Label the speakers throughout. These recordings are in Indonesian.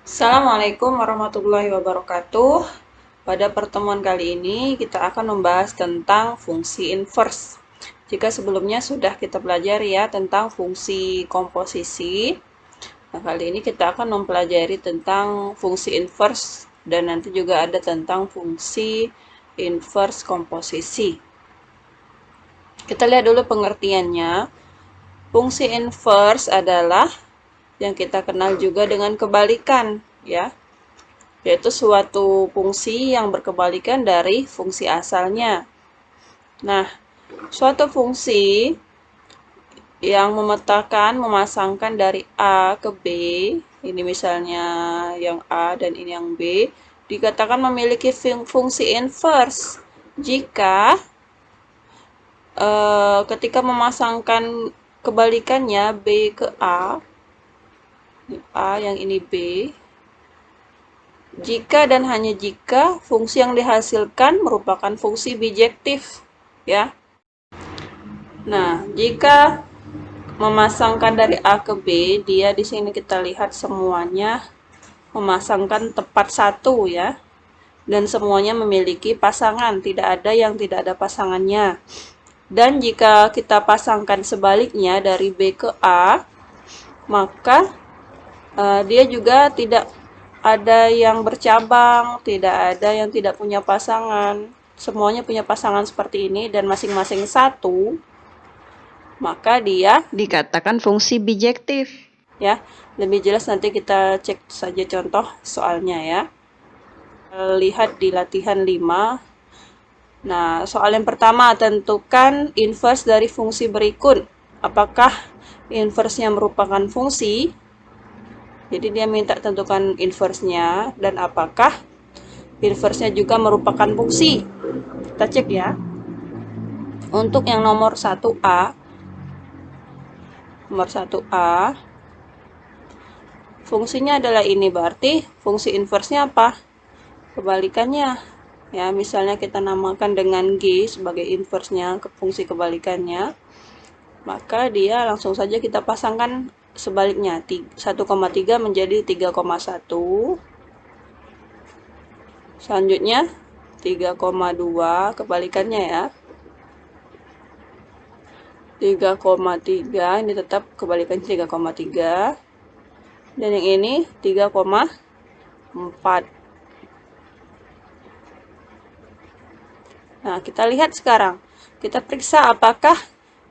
Speaker 1: Assalamualaikum warahmatullahi wabarakatuh. Pada pertemuan kali ini kita akan membahas tentang fungsi inverse. Jika sebelumnya sudah kita pelajari ya tentang fungsi komposisi, nah kali ini kita akan mempelajari tentang fungsi inverse dan nanti juga ada tentang fungsi inverse komposisi. Kita lihat dulu pengertiannya. Fungsi inverse adalah yang kita kenal juga dengan kebalikan, ya, yaitu suatu fungsi yang berkebalikan dari fungsi asalnya. Nah, suatu fungsi yang memasangkan dari A ke B, ini misalnya yang A dan ini yang B, dikatakan memiliki fungsi inverse jika ketika memasangkan kebalikannya B ke A yang ini B, jika dan hanya jika fungsi yang dihasilkan merupakan fungsi bijektif, ya. Nah, jika memasangkan dari A ke B, dia di sini kita lihat semuanya memasangkan tepat satu, ya. Dan semuanya memiliki pasangan, tidak ada yang tidak ada pasangannya. Dan jika kita pasangkan sebaliknya dari B ke A, maka dia juga tidak ada yang bercabang, tidak ada yang tidak punya pasangan. Semuanya punya pasangan seperti ini dan masing-masing satu, maka dia dikatakan fungsi bijektif. Ya, lebih jelas nanti kita cek saja contoh soalnya ya. Lihat di latihan 5. Nah, soal yang pertama, tentukan inverse dari fungsi berikut. Apakah inverse-nya merupakan fungsi? Jadi dia minta tentukan inverse-nya dan apakah inverse-nya juga merupakan fungsi. Kita cek ya. Untuk yang nomor 1A, fungsinya adalah ini, berarti fungsi inverse-nya apa? Kebalikannya. Ya, misalnya kita namakan dengan G sebagai inverse-nya ke fungsi kebalikannya, maka dia langsung saja kita pasangkan sebaliknya. 1,3 menjadi 3,1. Selanjutnya 3,2 kebalikannya ya. 3,3 ini tetap kebalikannya 3,3. Dan yang ini 3,4. Nah, kita lihat sekarang. Kita periksa apakah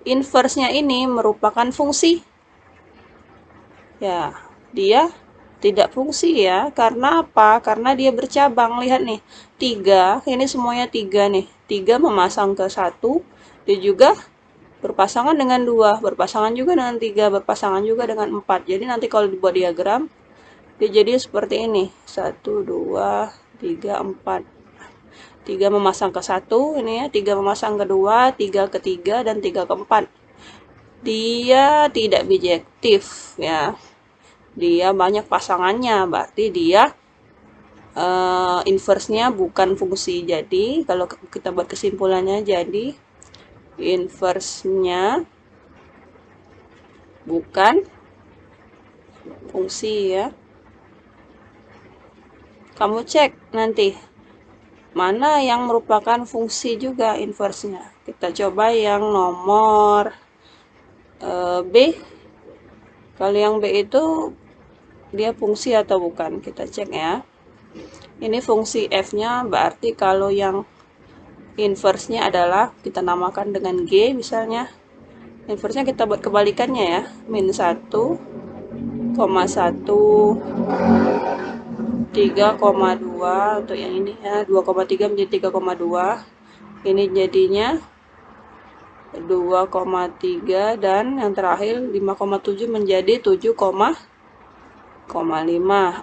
Speaker 1: inverse-nya ini merupakan fungsi. Ya, dia tidak fungsi ya. Karena apa? Karena dia bercabang. Lihat nih, 3, ini semuanya 3 nih. 3 memasang ke 1, dia juga berpasangan dengan 2, berpasangan juga dengan 3, berpasangan juga dengan 4. Jadi nanti kalau dibuat diagram, dia jadi seperti ini. 1, 2, 3, 4. 3 memasang ke 1, ini ya. 3 memasang ke 2, 3 ke 3, dan 3 ke 4. Dia tidak bijektif ya. Dia banyak pasangannya, berarti dia inverse-nya bukan fungsi. Jadi, kalau kita buat kesimpulannya, jadi inverse-nya bukan fungsi ya. Kamu cek nanti mana yang merupakan fungsi juga inverse-nya. Kita coba yang nomor B. Kalau yang B itu dia fungsi atau bukan? Kita cek ya. Ini fungsi F-nya, berarti kalau yang inverse-nya adalah kita namakan dengan G misalnya. Inverse-nya kita buat kebalikannya ya. Min 1, 3,2 untuk yang ini ya, 2,3 menjadi 3,2. Ini jadinya 2,3 dan yang terakhir 5,7 menjadi 7,5.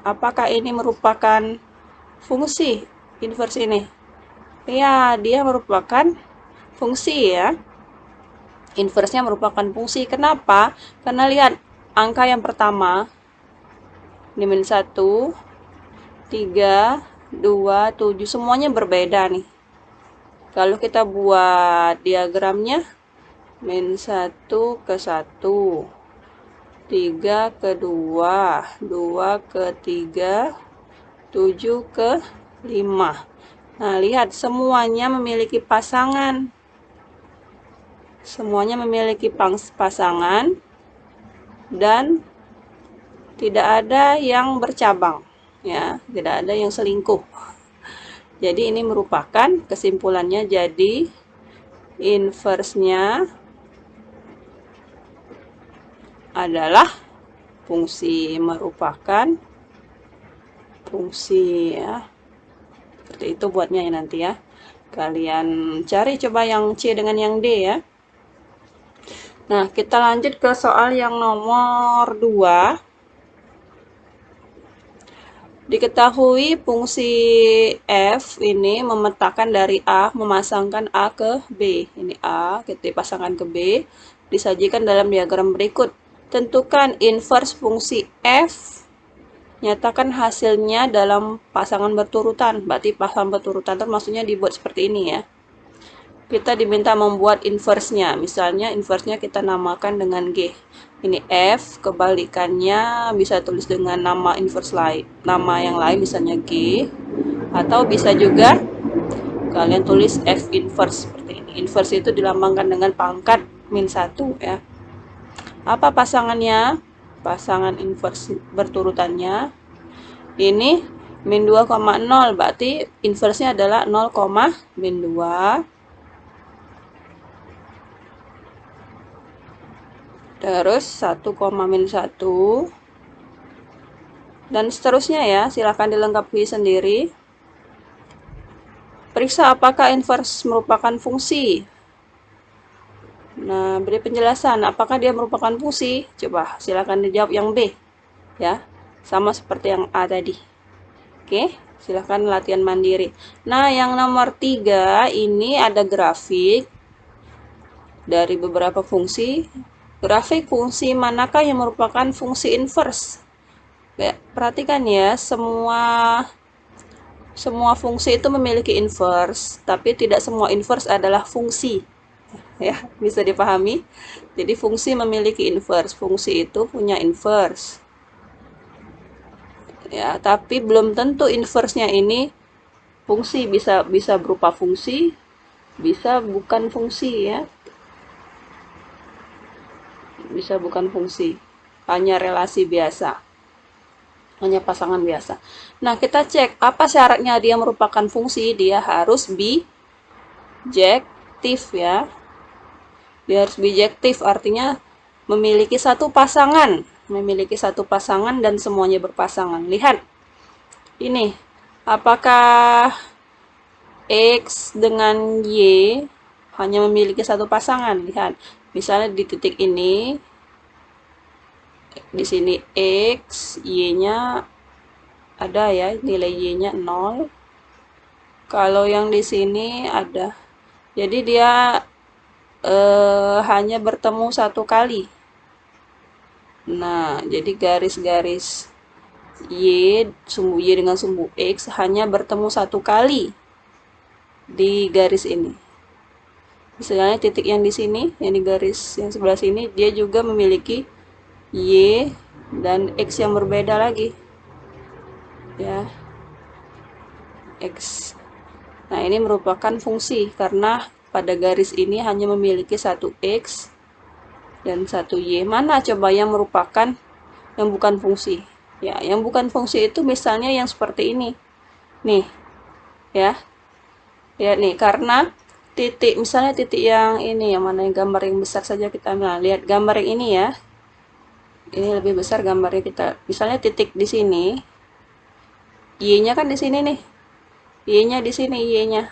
Speaker 1: Apakah ini merupakan fungsi inverse ini? Ya, dia merupakan fungsi ya. Inverse-nya merupakan fungsi. Kenapa? Karena lihat angka yang pertama, ini min 1, 3, 2, 7, semuanya berbeda nih. Kalau kita buat diagramnya, min 1 ke 1, 3 ke 2, 2 ke 3, 7 ke 5. Nah, lihat semuanya memiliki pasangan. Semuanya memiliki pasangan dan tidak ada yang bercabang, ya, tidak ada yang selingkuh. Jadi ini merupakan kesimpulannya, jadi inverse-nya adalah fungsi, merupakan fungsi, ya. Seperti itu buatnya ya nanti ya. Kalian cari coba yang C dengan yang D ya. Nah, kita lanjut ke soal yang nomor 2. Diketahui fungsi f ini memetakan dari A, memasangkan A ke B. Ini A, kita pasangkan ke B, disajikan dalam diagram berikut. Tentukan inverse fungsi f, nyatakan hasilnya dalam pasangan berturutan. Berarti pasangan berturutan itu maksudnya dibuat seperti ini ya. Kita diminta membuat inverse-nya. Misalnya inverse-nya kita namakan dengan G. Ini F, kebalikannya bisa tulis dengan nama inverse lain, nama yang lain misalnya G, atau bisa juga kalian tulis F inverse seperti ini. Inverse itu dilambangkan dengan pangkat -1 ya. Apa pasangannya? Pasangan inverse berturutannya ini -2,0, berarti inverse-nya adalah 0, -2. Terus 1, -1 dan seterusnya ya, silahkan dilengkapi sendiri. Periksa apakah inverse merupakan fungsi. Nah, beri penjelasan apakah dia merupakan fungsi. Coba silahkan dijawab yang B ya, sama seperti yang A tadi. Oke, silahkan latihan mandiri. Nah, yang nomor 3 ini ada grafik dari beberapa fungsi. Grafik fungsi manakah yang merupakan fungsi inverse? Perhatikan ya, semua fungsi itu memiliki inverse, tapi tidak semua inverse adalah fungsi. Ya, bisa dipahami? Jadi fungsi memiliki inverse, fungsi itu punya inverse. Ya, tapi belum tentu inverse-nya ini fungsi, bisa berupa fungsi, bisa bukan fungsi ya. Bisa bukan fungsi, hanya relasi biasa, hanya pasangan biasa. Nah, kita cek apa syaratnya dia merupakan fungsi. Dia harus bijektif ya. Dia harus bijektif, artinya memiliki satu pasangan, dan semuanya berpasangan. Lihat ini, apakah X dengan Y hanya memiliki satu pasangan? Lihat, misalnya di titik ini, di sini X, Y-nya ada ya, nilai Y-nya 0. Kalau yang di sini ada. Jadi dia hanya bertemu satu kali. Nah, jadi garis-garis sumbu Y dengan sumbu X hanya bertemu satu kali di garis ini. Misalnya titik yang di sini, yang di garis yang sebelah sini, dia juga memiliki Y dan X yang berbeda lagi. Ya. X. Nah, ini merupakan fungsi karena pada garis ini hanya memiliki satu X dan satu Y. Mana coba yang merupakan yang bukan fungsi? Ya, yang bukan fungsi itu misalnya yang seperti ini. Nih. Ya. Ya nih, karena titik, misalnya titik yang ini, yang mana yang gambar yang besar saja kita ambil. Nah, lihat gambar yang ini ya. Ini lebih besar gambarnya kita. Misalnya titik di sini. Y-nya kan di sini nih. Y-nya di sini, Y-nya.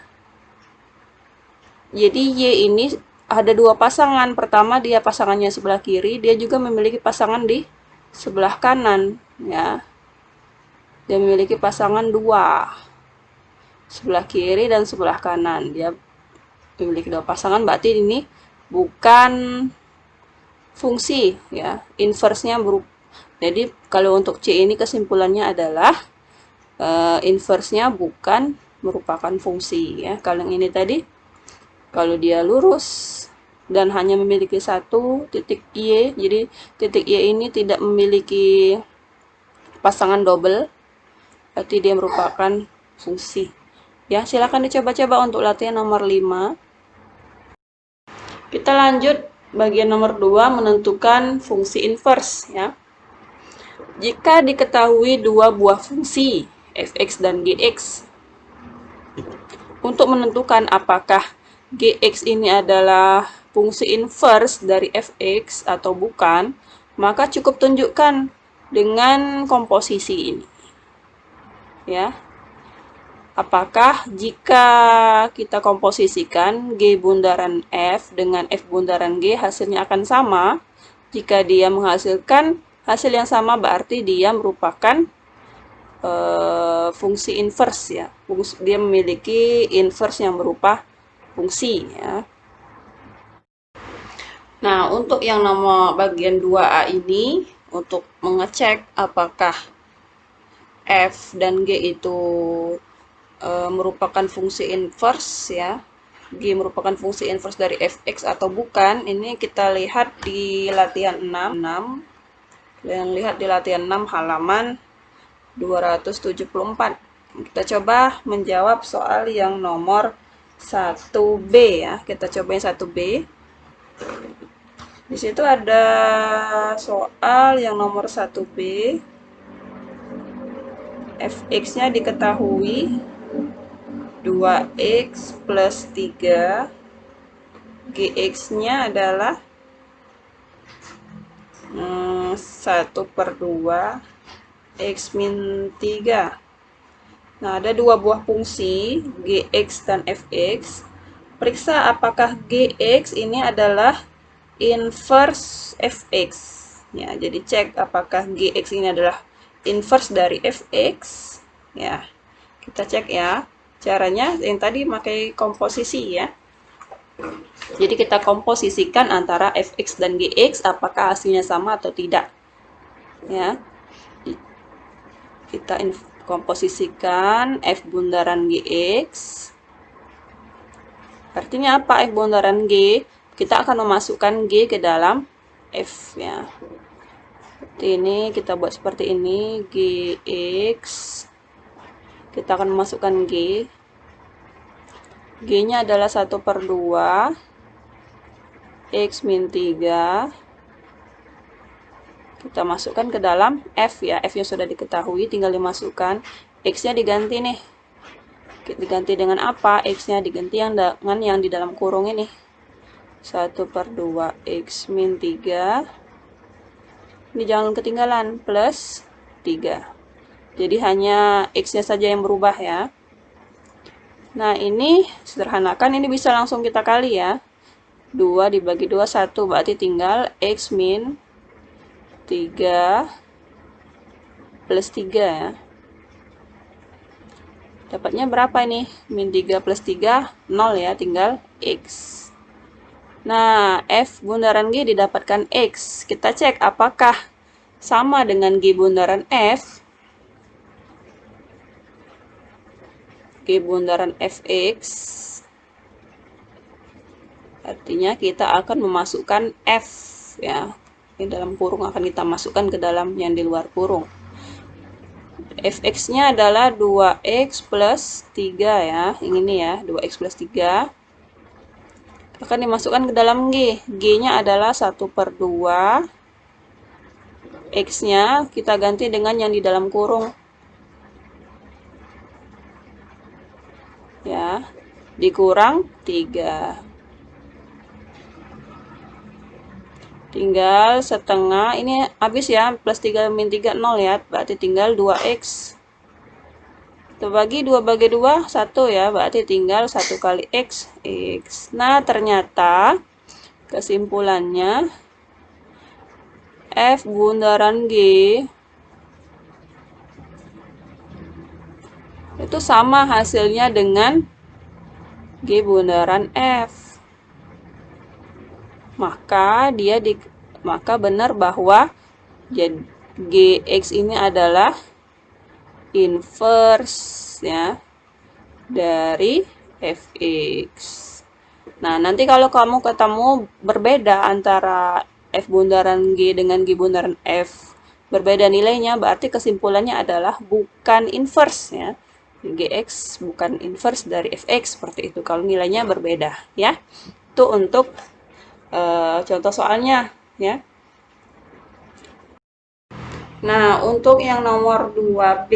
Speaker 1: Jadi Y ini ada dua pasangan. Pertama dia pasangannya sebelah kiri, dia juga memiliki pasangan di sebelah kanan, ya. Dia memiliki pasangan dua. Sebelah kiri dan sebelah kanan. Dia memiliki dua pasangan, berarti ini bukan fungsi, ya. Inverse-nya berupa. Jadi kalau untuk C ini kesimpulannya adalah inverse-nya bukan merupakan fungsi ya. Kalau yang ini tadi, kalau dia lurus dan hanya memiliki satu titik Y. Jadi titik Y ini tidak memiliki pasangan double, berarti dia merupakan fungsi. Ya, silakan dicoba-coba untuk latihan nomor 5. Kita lanjut bagian nomor 2, menentukan fungsi inverse ya. Jika diketahui dua buah fungsi f(x) dan gx, untuk menentukan apakah gx ini adalah fungsi inverse dari fx atau bukan, maka cukup tunjukkan dengan komposisi ini. Ya. Apakah jika kita komposisikan G bundaran F dengan F bundaran G hasilnya akan sama? Jika dia menghasilkan hasil yang sama berarti dia merupakan fungsi inverse ya. Dia memiliki inverse yang berupa fungsi ya. Nah, untuk yang nomor bagian 2A ini, untuk mengecek apakah F dan G itu merupakan fungsi inverse ya. G merupakan fungsi inverse dari fx atau bukan. Ini kita lihat di latihan 6. Kalian lihat di latihan 6 halaman 274. Kita coba menjawab soal yang nomor 1B ya. Kita coba yang 1B. Di situ ada soal yang nomor 1B. Fx-nya diketahui 2x plus 3, gx-nya adalah 1/2 x min 3. Nah, ada dua buah fungsi, gx dan fx. Periksa apakah gx ini adalah inverse fx. Ya, jadi cek apakah gx ini adalah inverse dari fx. Ya, kita cek ya. Caranya yang tadi pakai komposisi ya. Jadi kita komposisikan antara fx dan gx, apakah hasilnya sama atau tidak. Ya. Kita komposisikan f bundaran gx. Artinya apa f bundaran g? Kita akan memasukkan g ke dalam f ya. Seperti ini, kita buat seperti ini, gx. Kita akan memasukkan G. G-nya adalah 1/2 X min 3. Kita masukkan ke dalam F ya. F yang sudah diketahui, tinggal dimasukkan. X-nya diganti nih. Diganti dengan apa? X-nya diganti dengan yang di dalam kurung ini. 1/2 X min 3. Ini jangan ketinggalan. Plus 3. Jadi hanya X-nya saja yang berubah ya. Nah, ini sederhanakan, ini bisa langsung kita kali ya. 2 dibagi 2, 1. Berarti tinggal X min 3 plus 3 ya. Dapatnya berapa ini? Min 3 plus 3, 0 ya. Tinggal X. Nah, F bundaran G didapatkan X. Kita cek apakah sama dengan G bundaran F. G bundaran fx, artinya kita akan memasukkan f ya, di dalam kurung akan kita masukkan ke dalam yang di luar kurung. Fx-nya adalah 2x plus 3 ya, yang ini ya, 2x plus 3 akan dimasukkan ke dalam G. G-nya adalah 1/2, X-nya kita ganti dengan yang di dalam kurung ya, dikurang 3. Tinggal setengah, ini habis ya, plus 3 min 3, 0 ya, berarti tinggal 2x. Kita bagi 2 bagi 2, 1 ya, berarti tinggal 1 kali x, x. Nah, ternyata kesimpulannya F bundaran G itu sama hasilnya dengan G bundaran F. Maka maka benar bahwa Gx ini adalah inverse ya dari Fx. Nah, nanti kalau kamu ketemu berbeda antara F bundaran G dengan G bundaran F, berbeda nilainya, berarti kesimpulannya adalah bukan inverse ya. Gx bukan inverse dari fx, seperti itu kalau nilainya berbeda ya. Itu untuk contoh soalnya ya. Nah, untuk yang nomor 2B,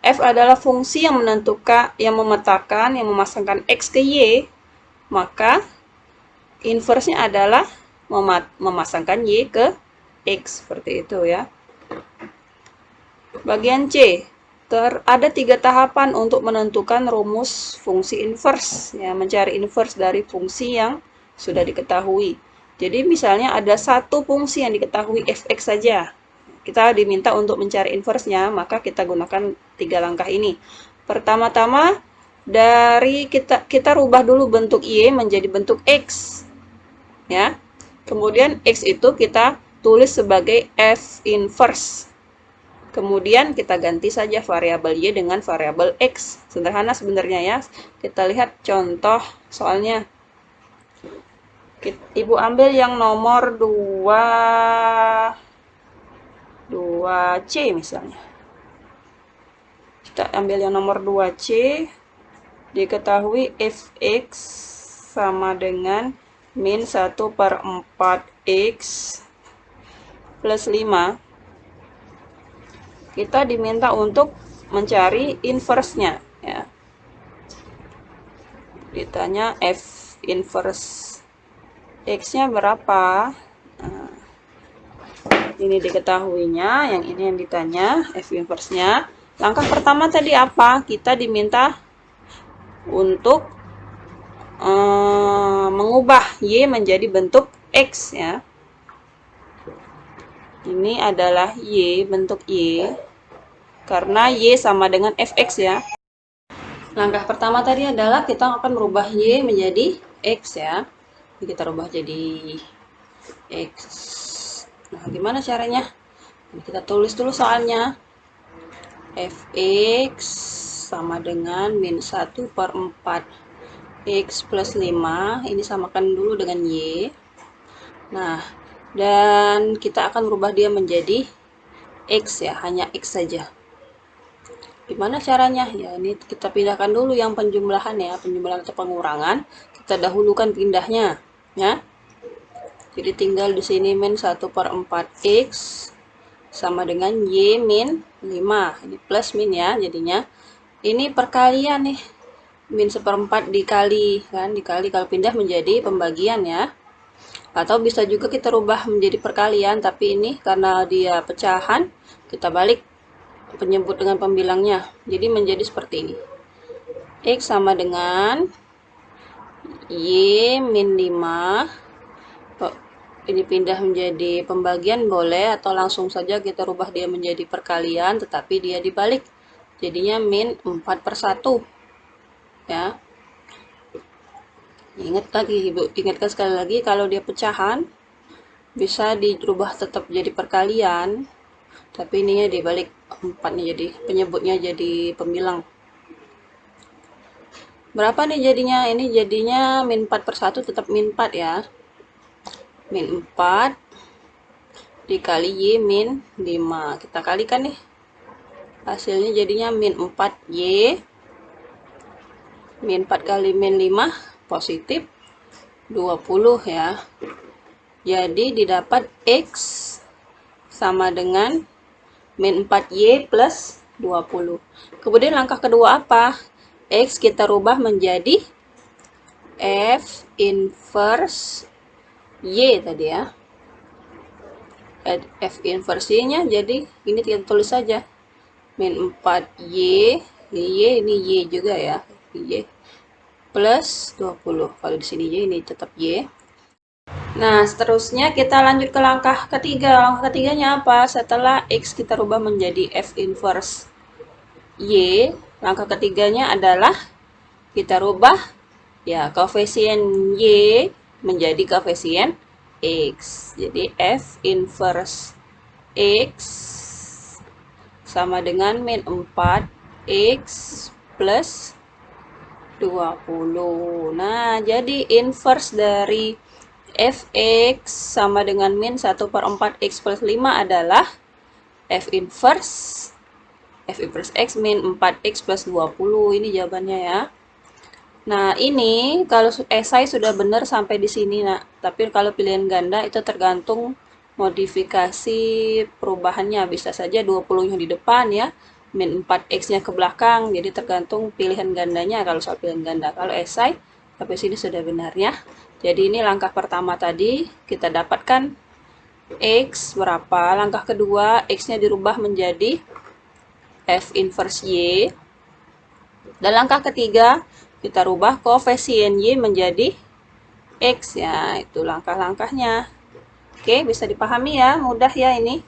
Speaker 1: f adalah fungsi yang menentukan, yang memetakan, yang memasangkan x ke y, maka inverse-nya adalah memasangkan y ke x, seperti itu ya. Bagian C, ada 3 tahapan untuk menentukan rumus fungsi inverse, ya, mencari inverse dari fungsi yang sudah diketahui. Jadi misalnya ada satu fungsi yang diketahui fx saja, kita diminta untuk mencari inverse-nya, maka kita gunakan 3 langkah ini. Pertama-tama, dari kita rubah dulu bentuk y menjadi bentuk x, ya. Kemudian x itu kita tulis sebagai f inverse. Kemudian kita ganti saja variabel y dengan variabel x. Sederhana sebenarnya ya. Kita lihat contoh soalnya. Ibu ambil yang nomor 2C misalnya. Kita ambil yang nomor 2C. Diketahui fx sama dengan min 1/4x plus 5. Kita diminta untuk mencari inverse-nya ya. Ditanya f inverse x-nya berapa. Nah, ini diketahuinya, yang ini yang ditanya f inverse-nya. Langkah pertama tadi apa? Kita diminta untuk mengubah y menjadi bentuk x ya. Ini adalah y, bentuk y, karena y sama dengan fx ya. Langkah pertama tadi adalah kita akan merubah y menjadi x ya. Jadi kita rubah jadi x. Nah, gimana caranya? Kita tulis dulu soalnya. Fx sama dengan min 1/4 x plus 5. Ini samakan dulu dengan y. Nah, dan kita akan merubah dia menjadi x ya, hanya x saja. Gimana caranya? Ya, ini kita pindahkan dulu yang penjumlahan ya, penjumlahan atau pengurangan. Kita dahulukan pindahnya, ya. Jadi tinggal di sini min 1/4x sama dengan y min 5. Ini plus min ya, jadinya. Ini perkalian nih. Min 1/4 dikali, kan? Dikali, kalau pindah menjadi pembagian ya. Atau bisa juga kita rubah menjadi perkalian, tapi ini karena dia pecahan, kita balik penyebut dengan pembilangnya. Jadi menjadi seperti ini. X sama dengan Y min 5. Ini pindah menjadi pembagian boleh, atau langsung saja kita rubah dia menjadi perkalian, tetapi dia dibalik. Jadinya min 4/1. Ya. Ingat lagi, Ibu, ingatkan sekali lagi, kalau dia pecahan bisa dirubah tetap jadi perkalian, tapi ininya dibalik 4-nya, jadi penyebutnya jadi pembilang. Berapa nih jadinya? Ini jadinya min 4/1, tetap min 4 ya. Min 4 dikali Y min 5. Kita kalikan nih. Hasilnya jadinya min 4Y. Min 4 kali min 5 positif 20 ya. Jadi didapat X sama dengan min 4Y plus 20. Kemudian langkah kedua apa? X kita rubah menjadi F inverse Y tadi ya. F inverse-nya jadi ini kita tulis saja. Min 4Y, Y ini Y juga ya. Y plus 20. Kalau di sini Y, ini tetap Y. Nah, seterusnya kita lanjut ke langkah ketiga. Langkah ketiganya apa? Setelah X kita rubah menjadi F inverse Y, langkah ketiganya adalah kita rubah ya koefisien Y menjadi koefisien X. Jadi F inverse X sama dengan min 4X plus 20. Nah, jadi inverse dari fx sama dengan min 1/4 x plus 5 adalah f inverse x min 4x plus 20. Ini jawabannya ya. Nah, ini kalau esai sudah benar sampai di sini, nah. Tapi kalau pilihan ganda itu tergantung modifikasi perubahannya. Bisa saja 20-nya di depan ya, min 4x-nya ke belakang. Jadi tergantung pilihan gandanya kalau soal pilihan ganda. Kalau esai sampai sini sudah benar ya. Jadi ini langkah pertama tadi kita dapatkan x berapa. Langkah kedua, x-nya dirubah menjadi f inverse y. Dan langkah ketiga, kita rubah koefisien Y menjadi X ya. Itu langkah-langkahnya. Oke, bisa dipahami ya. Mudah ya ini.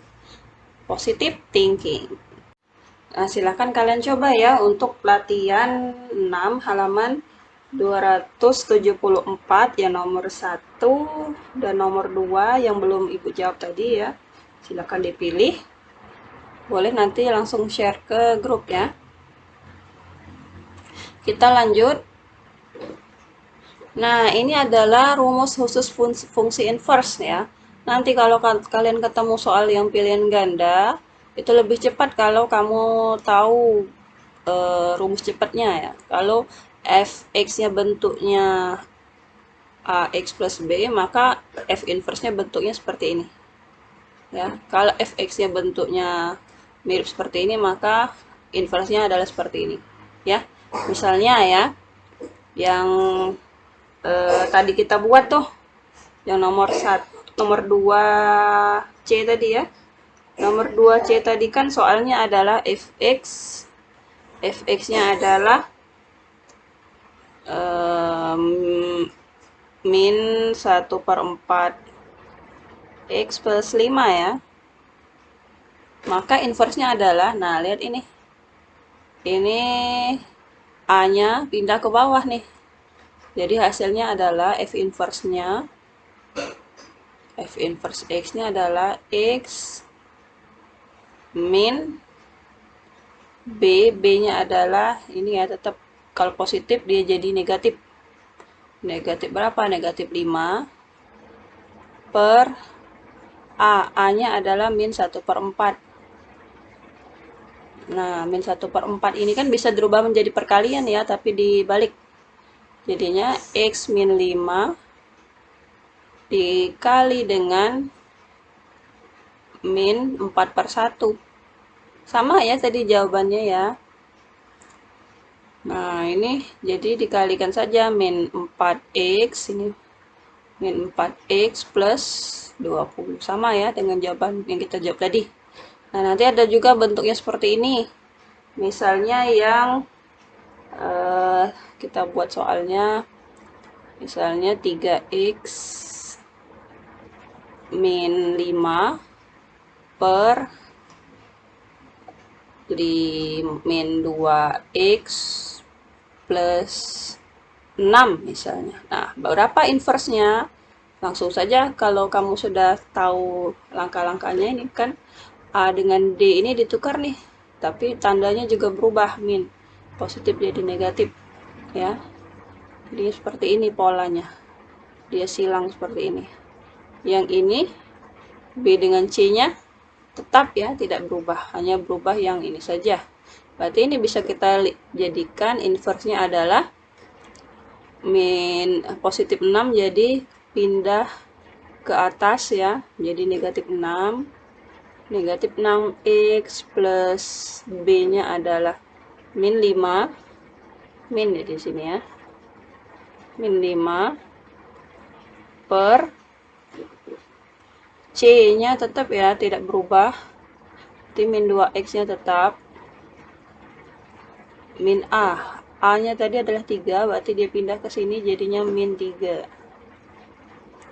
Speaker 1: Positive thinking. Nah, silahkan kalian coba ya untuk latihan 6 halaman 274 yang nomor 1 dan nomor 2 yang belum Ibu jawab tadi ya. Silahkan dipilih. Boleh nanti langsung share ke grup ya. Kita lanjut. Nah, ini adalah rumus khusus fungsi inverse ya. Nanti kalau kalian ketemu soal yang pilihan ganda, itu lebih cepat kalau kamu tahu rumus cepatnya ya. Kalau fx-nya bentuknya ax plus b, maka f inverse-nya bentuknya seperti ini. Ya, kalau fx-nya bentuknya mirip seperti ini, maka inverse-nya adalah seperti ini. Ya, misalnya ya, yang tadi kita buat tuh yang nomor 2C tadi ya. Nomor 2C tadi kan soalnya adalah fx-nya adalah min 1/4 x plus 5 ya. Maka inverse-nya adalah, nah lihat ini. Ini A-nya pindah ke bawah nih. Jadi hasilnya adalah f inverse-nya x-nya adalah x min b-nya adalah ini ya, tetap kalau positif dia jadi negatif. Negatif berapa? Negatif 5 per A-nya adalah min 1/4. Nah, min 1/4 ini kan bisa dirubah menjadi perkalian ya, tapi dibalik. Jadinya x min 5 dikali dengan min 4/1. Sama ya tadi jawabannya ya. Nah, ini jadi dikalikan saja min 4x, ini min 4x plus 20. Sama ya dengan jawaban yang kita jawab tadi. Nah, nanti ada juga bentuknya seperti ini. Misalnya yang kita buat soalnya, misalnya 3x min 5 per min 2x plus 6 misalnya. Nah, berapa inverse-nya? Langsung saja kalau kamu sudah tahu langkah-langkahnya ini kan A dengan D ini ditukar nih. Tapi tandanya juga berubah, min. Positif jadi negatif. Ya. Jadi seperti ini polanya. Dia silang seperti ini. Yang ini B dengan C-nya tetap ya, tidak berubah. Hanya berubah yang ini saja. Berarti ini bisa kita jadikan inverse-nya adalah min positif 6 jadi pindah ke atas ya. Jadi negatif 6. Negatif 6x plus B-nya adalah min 5. Min ya di sini ya. Min 5 per C-nya tetap ya, tidak berubah. Jadi min 2x-nya tetap. Min A. A-nya tadi adalah 3, berarti dia pindah ke sini jadinya min 3.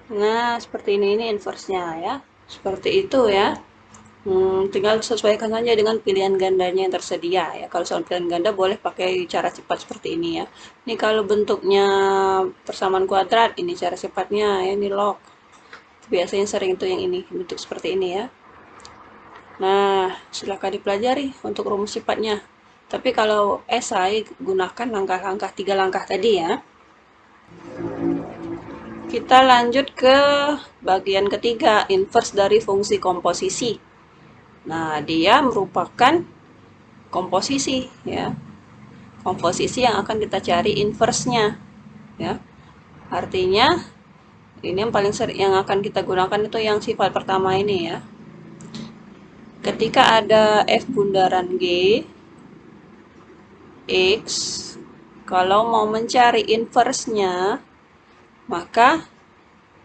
Speaker 1: Nah, seperti ini inverse-nya ya. Seperti itu ya. Tinggal sesuaikan saja dengan pilihan gandanya yang tersedia ya. Kalau soal pilihan ganda boleh pakai cara cepat seperti ini ya. Ini kalau bentuknya persamaan kuadrat, ini cara cepatnya ya, ini log. Biasanya sering itu yang ini, bentuk seperti ini ya. Nah, silakan dipelajari untuk rumus cepatnya. Tapi kalau esai gunakan langkah-langkah 3 langkah tadi ya. Kita lanjut ke bagian ketiga, inverse dari fungsi komposisi. Nah, dia merupakan komposisi ya. Komposisi yang akan kita cari inverse-nya ya. Artinya ini yang paling sering yang akan kita gunakan itu yang sifat pertama ini ya. Ketika ada F bundaran G X, kalau mau mencari inverse-nya, maka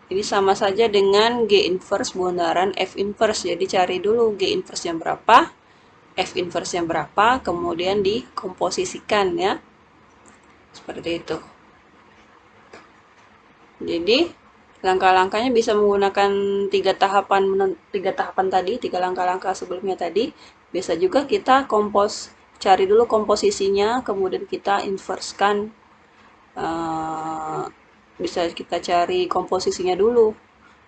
Speaker 1: ini sama saja dengan G inverse bundaran F inverse. Jadi cari dulu G inverse-nya berapa, F inverse-nya berapa, kemudian dikomposisikan ya. Seperti itu. Jadi langkah-langkahnya bisa menggunakan tiga tahapan tadi, 3 langkah-langkah sebelumnya tadi. Bisa juga kita cari dulu komposisinya, kemudian kita inversekan. Bisa kita cari komposisinya dulu,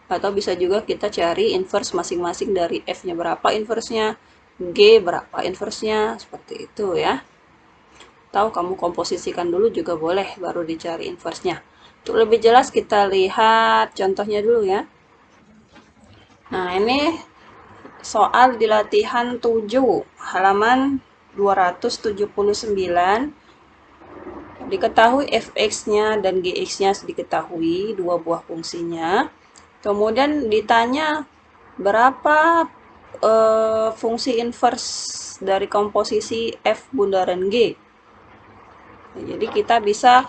Speaker 1: atau bisa juga kita cari inverse masing-masing dari F-nya berapa inverse-nya, G berapa inverse-nya, seperti itu ya. Atau kamu komposisikan dulu juga boleh, baru dicari inverse-nya. Untuk lebih jelas kita lihat contohnya dulu ya. Nah, ini soal di latihan 7, halaman 279. Diketahui fx-nya dan gx-nya diketahui, dua buah fungsinya. Kemudian ditanya berapa fungsi inverse dari komposisi f bundaran g. Jadi kita bisa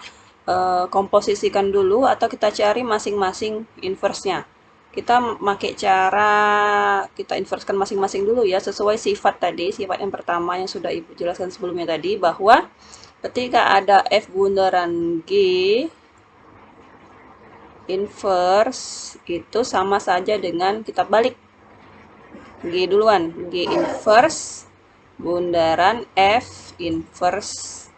Speaker 1: komposisikan dulu atau kita cari masing-masing inverse-nya. Kita pakai cara kita inversekan masing-masing dulu ya, sesuai sifat tadi, sifat yang pertama yang sudah Ibu jelaskan sebelumnya tadi, bahwa ketika ada F bundaran G inverse itu sama saja dengan kita balik G duluan, G inverse bundaran F inverse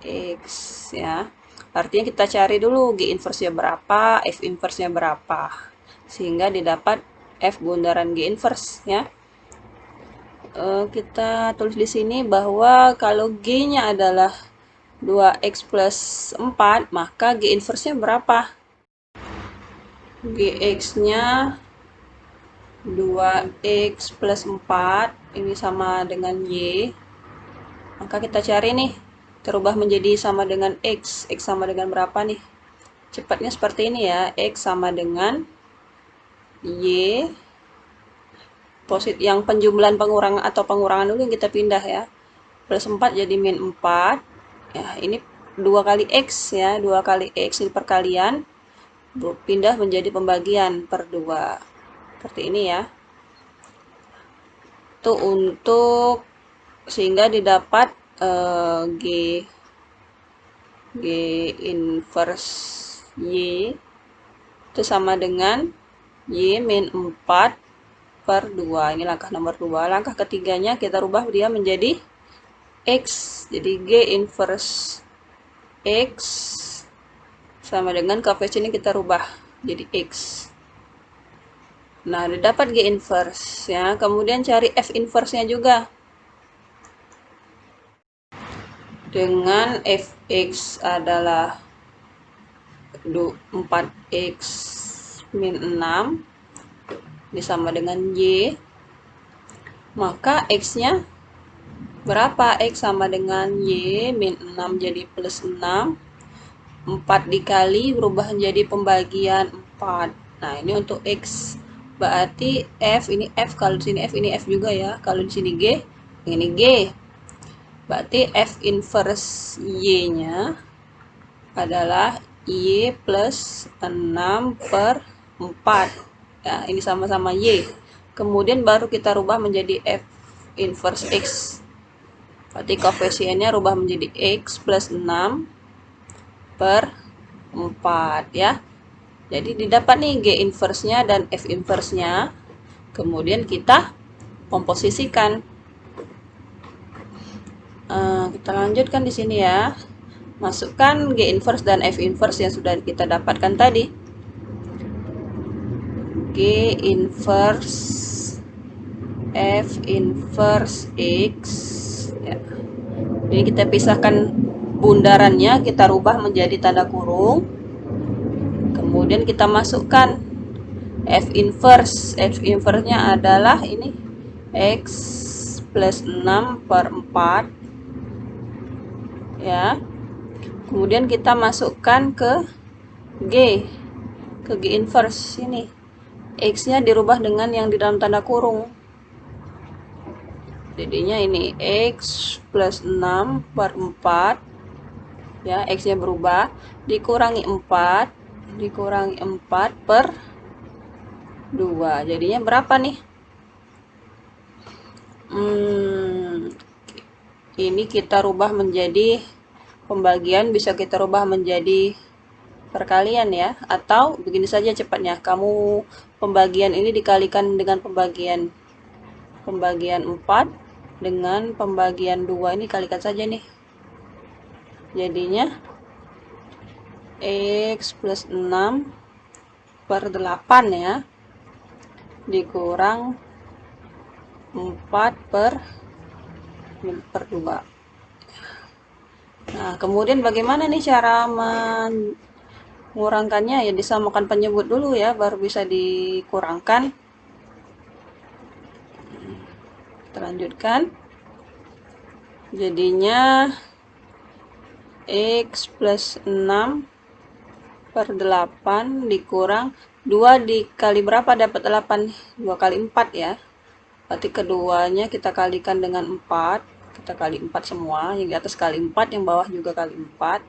Speaker 1: X ya. Artinya kita cari dulu G inverse-nya berapa, F inverse-nya berapa. Sehingga didapat F bundaran G inverse ya. Kita tulis di sini bahwa kalau G-nya adalah 2X plus 4, maka G inverse-nya berapa? Gx-nya 2X plus 4, ini sama dengan Y. Maka kita cari nih, terubah menjadi sama dengan X. X sama dengan berapa nih? Cepatnya seperti ini ya, X sama dengan Y. Yang penjumlahan pengurangan atau pengurangan dulu yang kita pindah ya. Plus 4 jadi min 4. Ya, ini 2 kali X ya, 2 kali X ini perkalian. Pindah menjadi pembagian per 2. Seperti ini ya. Itu untuk sehingga didapat G inverse Y itu sama dengan Y min 4 per 2. Ini langkah nomor 2. Langkah ketiganya kita rubah dia menjadi X. Jadi G inverse X sama dengan koefisien ini kita rubah jadi X. Nah, didapat G inverse ya. Kemudian cari F inverse-nya juga. Dengan fx adalah 4x min 6 ini sama dengan y, maka x-nya berapa? X sama dengan y min 6 jadi plus 6, 4 dikali berubah menjadi pembagian 4. Nah, ini untuk x. Berarti f, ini f, kalau di sini f, ini f juga ya. Kalau di sini g, ini g. Berarti F inverse Y-nya adalah Y plus 6 per 4. Ya, ini sama-sama Y. Kemudian baru kita rubah menjadi F inverse X. Berarti koefisiennya rubah menjadi X plus 6 per 4 ya. Jadi didapat nih G inverse-nya dan F inverse-nya. Kemudian kita komposisikan. Kita lanjutkan di sini ya. Masukkan G inverse dan F inverse yang sudah kita dapatkan tadi. G inverse F inverse X ya. Jadi kita pisahkan bundarannya, kita rubah menjadi tanda kurung. Kemudian kita masukkan F inverse. F inverse-nya adalah ini X plus 6 per 4. Ya. Kemudian kita masukkan ke G. Ke G inverse ini. X-nya dirubah dengan yang di dalam tanda kurung. Jadinya ini X plus 6 per 4. Ya, X-nya berubah. Dikurangi 4. Dikurangi 4 per 2. Jadinya berapa nih? Ini kita rubah menjadi pembagian, bisa kita rubah menjadi perkalian ya. Atau begini saja cepatnya. Kamu pembagian ini dikalikan dengan pembagian 4 dengan pembagian 2 ini kalikan saja nih. Jadinya X plus 6 per 8 ya. Dikurang 4 per 2. Nah, kemudian bagaimana nih cara mengurangkannya? Ya disamakan penyebut dulu ya, baru bisa dikurangkan. Kita lanjutkan. Jadinya X plus 6 per 8 dikurang 2 dikali berapa dapat 8? 2 kali 4 ya. Berarti keduanya kita kalikan dengan 4. Kita kali 4 semua. Yang di atas kali 4, yang bawah juga kali 4.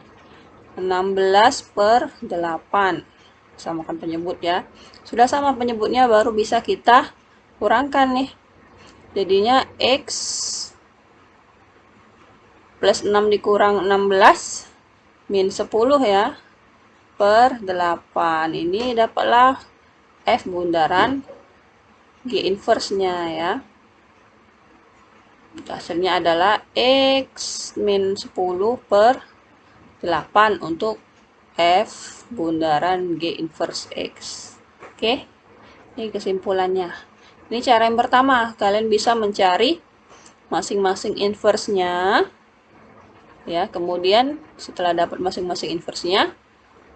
Speaker 1: 16 per 8. Samakan penyebut ya. Sudah sama penyebutnya, baru bisa kita kurangkan nih. Jadinya X plus 6 dikurang 16 min 10 ya per 8. Ini dapatlah F bundaran G inverse-nya ya. Hasilnya adalah X min 10 per 8 untuk F bundaran G inverse X. Oke, ini kesimpulannya. Ini cara yang pertama, kalian bisa mencari masing-masing inverse-nya. Ya, kemudian setelah dapat masing-masing inverse-nya,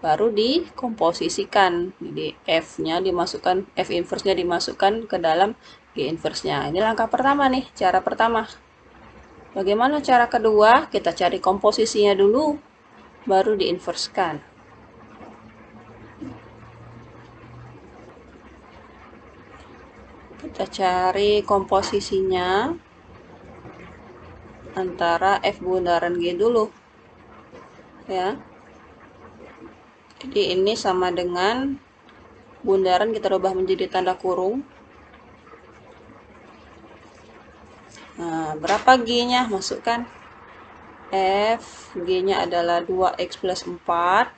Speaker 1: baru dikomposisikan. Jadi F-nya dimasukkan, F inverse-nya dimasukkan ke dalam G inverse-nya. Ini langkah pertama nih, cara pertama. Bagaimana cara kedua? Kita cari komposisinya dulu, baru diinverskan. Kita cari komposisinya antara F bundaran G dulu. Ya. Jadi ini sama dengan bundaran kita rubah menjadi tanda kurung. Nah, berapa G-nya? Masukkan. F, G-nya adalah 2X plus 4.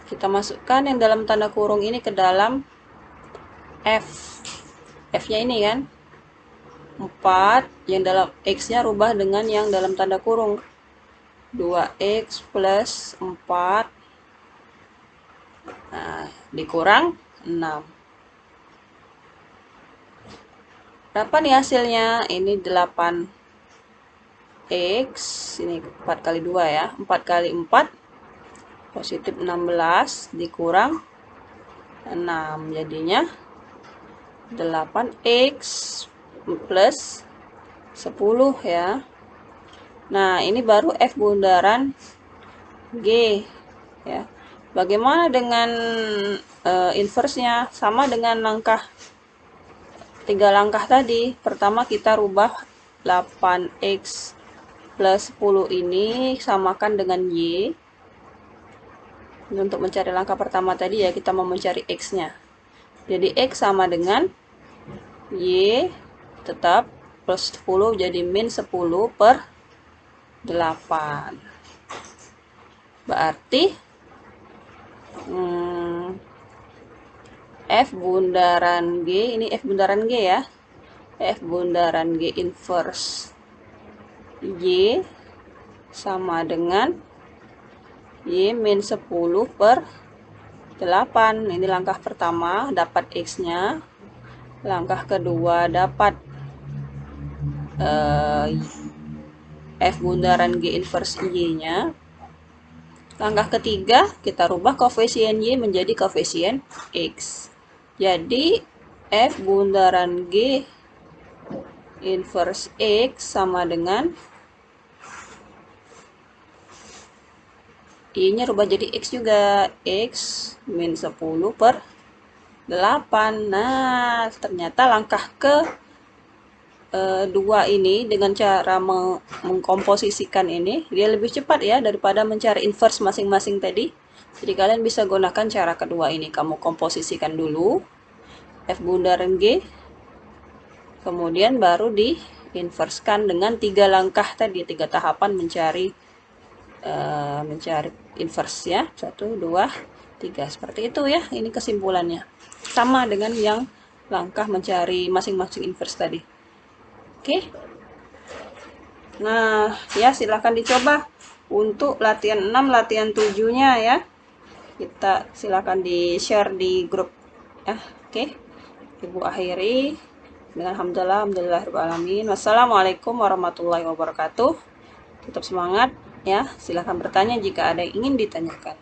Speaker 1: Kita masukkan yang dalam tanda kurung ini ke dalam F. F-nya ini kan. 4, yang dalam X-nya rubah dengan yang dalam tanda kurung. 2X plus 4. Nah, dikurang 6. Berapa nih hasilnya? Ini 8X. Ini 4 kali 2 ya. 4 kali 4. Positif 16 dikurang 6. Jadinya 8X plus 10 ya. Nah, ini baru F bundaran G ya. Bagaimana dengan inverse-nya? Sama dengan langkah 3 langkah tadi. Pertama kita rubah 8X plus 10 ini samakan dengan Y. Untuk mencari langkah pertama tadi ya, kita mau mencari X-nya. Jadi X sama dengan Y tetap plus 10, jadi min 10 per 8. Berarti F bundaran G, ini F bundaran G ya. F bundaran G inverse Y sama dengan Y min 10 per 8. Ini langkah pertama, dapat X-nya. Langkah kedua, dapat F bundaran G inverse Y-nya. Langkah ketiga, kita rubah koefisien Y menjadi koefisien X. Jadi, F bundaran G inverse X sama dengan Y-nya rubah jadi X juga. X min 10 per 8. Nah, ternyata langkah ke dua ini dengan cara mengkomposisikan ini, dia lebih cepat ya daripada mencari inverse masing-masing tadi. Jadi kalian bisa gunakan cara kedua ini. Kamu komposisikan dulu F bundaran G, kemudian baru diinverskan dengan 3 langkah tadi, 3 tahapan mencari inverse ya. 1, 2, 3. Seperti itu ya. Ini kesimpulannya. Sama dengan yang langkah mencari masing-masing inverse tadi. Oke. Nah, ya silahkan dicoba untuk latihan 6, latihan 7-nya ya. Kita silahkan di-share di grup ya. Oke. Ibu akhiri dengan alhamdulillahirrahmanirrahim. Wassalamualaikum warahmatullahi wabarakatuh. Tetap semangat ya. Silahkan bertanya jika ada yang ingin ditanyakan.